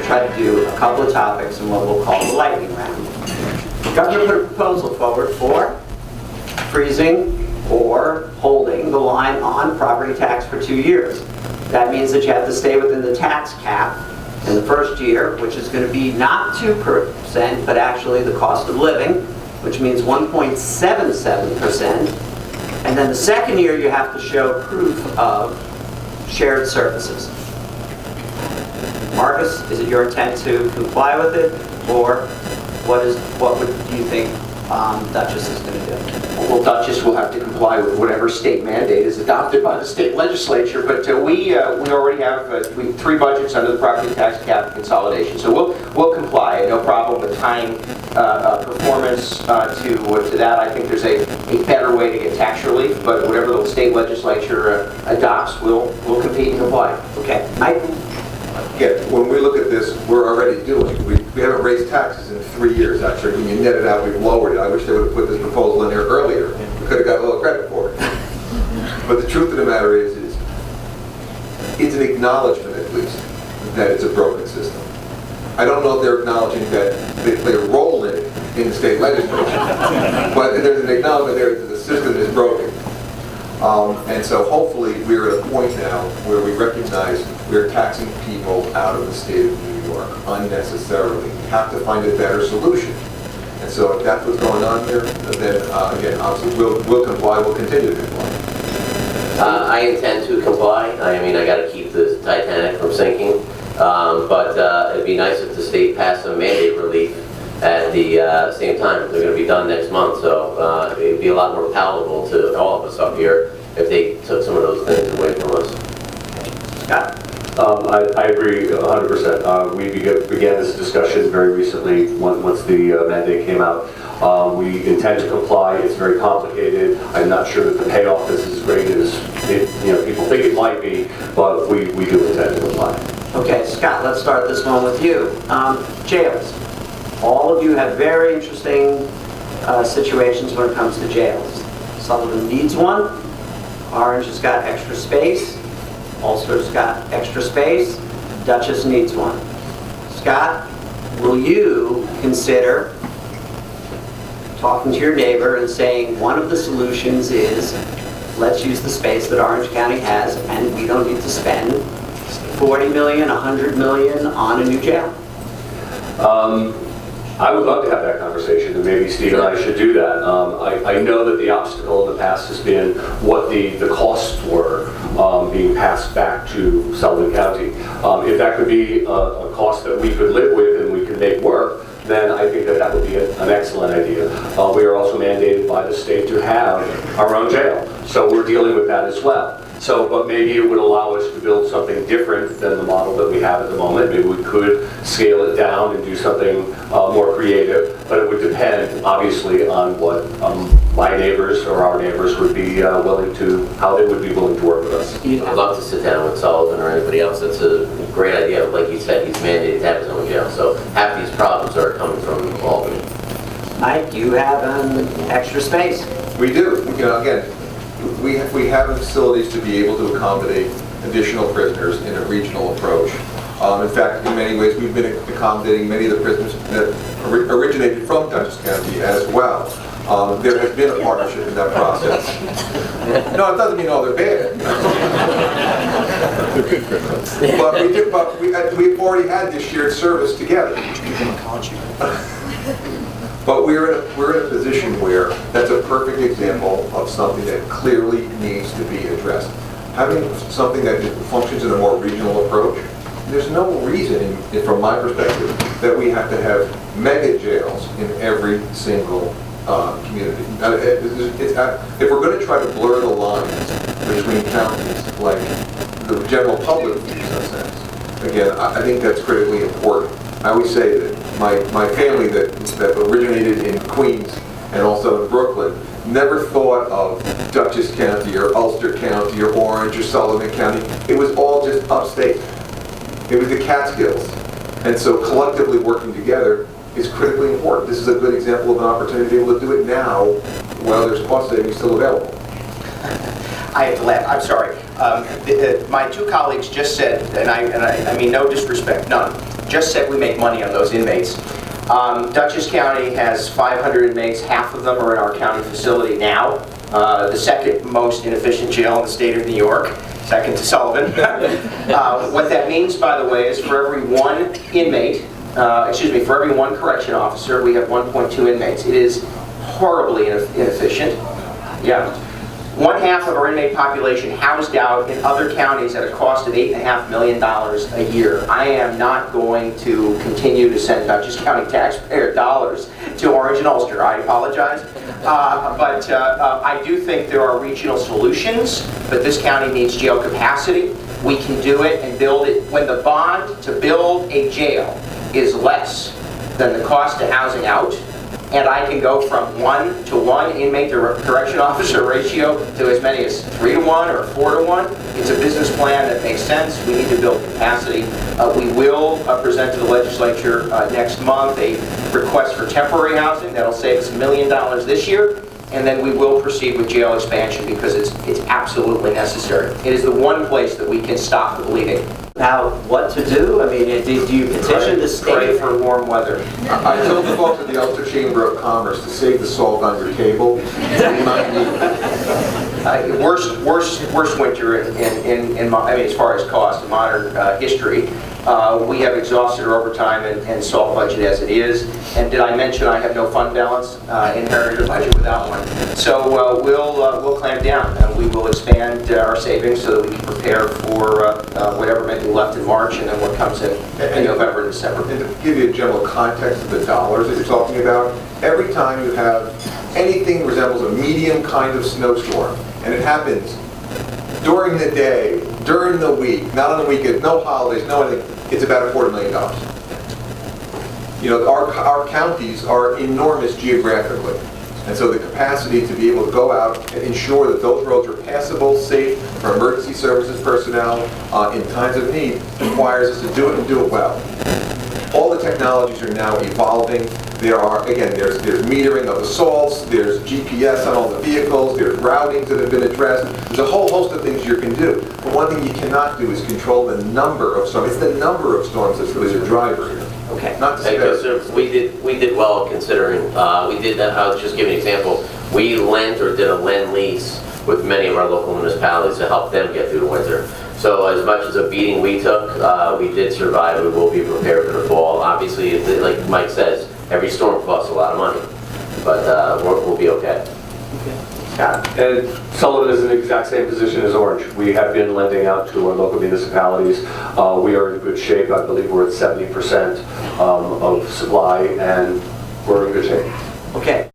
to try to do a couple of topics in what we'll call the lightning round. The governor put a proposal forward for freezing or holding the line on property tax for 2 years. That means that you have to stay within the tax cap in the first year, which is going to be not 2%, but actually the cost of living, which means 1.77%. And then the second year, you have to show proof of shared services. Marcus, is it your intent to comply with it, or what do you think Dutchess is going to do? Well, Dutchess will have to comply with whatever state mandate is adopted by the state legislature, but we already have 3 budgets under the property tax cap consolidation, so we'll comply. No problem with tying performance to that. I think there's a better way to get tax relief, but whatever the state legislature adopts, we'll compete and comply. Okay, Mike? Yeah, when we look at this, we're already doing. We haven't raised taxes in 3 years, actually. When you net it out, we've lowered it. I wish they would have put this proposal in there earlier. We could have got a little credit for it. But the truth of the matter is it's an acknowledgement, at least, that it's a broken system. I don't know if they're acknowledging that they play a role in it in the state legislature, but there's an acknowledgement there that the system is broken. And so hopefully we're at a point now where we recognize we're taxing people out of the state of New York unnecessarily. We have to find a better solution. And so if that's what's going on here, then again, obviously we'll comply, we'll continue to comply. I intend to comply. I mean, I got to keep the Titanic from sinking. But it'd be nice if the state passed some mandate relief at the same time. They're going to be done next month, so it'd be a lot more palatable to all of us up here if they took some of those things away from us. Scott? I agree 100%. We began this discussion very recently once the mandate came out. We intend to comply. It's very complicated. I'm not sure that the payoff is as great as people think it might be, but we do intend to comply. Okay, Scott, let's start this one with you. Jails. All of you have very interesting situations when it comes to jails. Sullivan needs one. Orange has got extra space. Ulster's got extra space. Dutchess needs one. Scott, will you consider talking to your neighbor and saying one of the solutions is let's use the space that Orange County has and we don't need to spend $40 million, $100 million on a new jail? I would love to have that conversation, and maybe Steve and I should do that. I know that the obstacle in the past has been what the costs were being passed back to Sullivan County. If that could be a cost that we could live with and we could make work, then I think that would be an excellent idea. We are also mandated by the state to have our own jail, so we're dealing with that as well. So, but maybe it would allow us to build something different than the model that we have at the moment. Maybe we could scale it down and do something more creative, but it would depend, obviously, on what my neighbors or our neighbors would be how they would be willing to work with us. I'd love to sit down with Sullivan or anybody else. That's a great idea. Like you said, he's mandated to have his own jail, so half these problems are coming from Albany. Mike, you have extra space. We do. Again, we have the facilities to be able to accommodate additional prisoners in a regional approach. In fact, in many ways, we've been accommodating many of the prisoners that originated from Dutchess County as well. There has been a partnership in that process. No, it doesn't mean all they're bad. But we've already had this shared service together. But we're in a position where that's a perfect example of something that clearly needs to be addressed. Having something that functions in a more regional approach, there's no reason, from my perspective, that we have to have mega jails in every single community. If we're going to try to blur the lines between counties, like the general public views in a sense, again, I think that's critically important. I always say that my family that originated in Queens and also in Brooklyn never thought of Dutchess County or Ulster County or Orange or Sullivan County. It was all just upstate. It was the Catskills. And so collectively working together is critically important. This is a good example of an opportunity to be able to do it now while there's cost savings still available. I have to laugh. I'm sorry. My two colleagues just said, and I mean no disrespect, none. just said we make money on those inmates. Dutchess County has 500 inmates, half of them are in our county facility now. The second most inefficient jail in the state of New York, second to Sullivan. What that means, by the way, is for every one inmate, for every one correction officer, we have 1.2 inmates. It is horribly inefficient. Yeah. One half of our inmate population housed out in other counties at a cost of $8.5 million a year. I am not going to continue to send Dutchess County taxpayer dollars to Orange and Ulster. I apologize. But I do think there are regional solutions, but this county needs jail capacity. We can do it and build it. When the bond to build a jail is less than the cost of housing out, and I can go from 1-to-1 inmate to correction officer ratio to as many as 3-to-1 or 4-to-1. It's a business plan that makes sense. We need to build capacity. We will present to the legislature next month a request for temporary housing that'll save us $1 million this year, and then we will proceed with jail expansion because it's absolutely necessary. It is the one place that we can stop the bleeding. About what to do? I mean, do you petition the Pray state? for warm weather. I told the folks at the Ulster Chamber of Commerce to save the salt on your table. Worst winter as far as cost in modern history. We have exhausted our overtime and salt budget as it is. And did I mention I have no fund balance? Inherited a budget without one. So we'll clamp down and we will expand our savings so that we can prepare for whatever may be left in March and then what comes in November and December. And to give you a general context of the dollars that you're talking about, every time you have anything resembles a medium kind of snowstorm, and it happens during the day, during the week, not on the weekend, no holidays, no anything, it's about $250,000. You know, our counties are enormous geographically, and so the capacity to be able to go out and ensure that those roads are passable, safe for emergency services personnel in times of need requires us to do it and do it well. All the technologies are now evolving. There are, again, there's metering of the salts, there's GPS on all the vehicles, there's routings that have been addressed. There's a whole host of things you can do. But one thing you cannot do is control the number of storms. It's the number of storms that's really the driver here. Okay. Not the Hey, severity. sir, we did well considering, we did that, I'll just give you an example. We lent or did a lend lease with many of our local municipalities to help them get through the winter. So as much as a beating we took, we did survive. We will be prepared for the fall. Obviously, like Mike says, every storm costs a lot of money, but we'll be okay. And Sullivan is in the exact same position as Orange. We have been lending out to our local municipalities. We are in good shape. I believe we're at 70% of supply, and we're in good shape. Okay.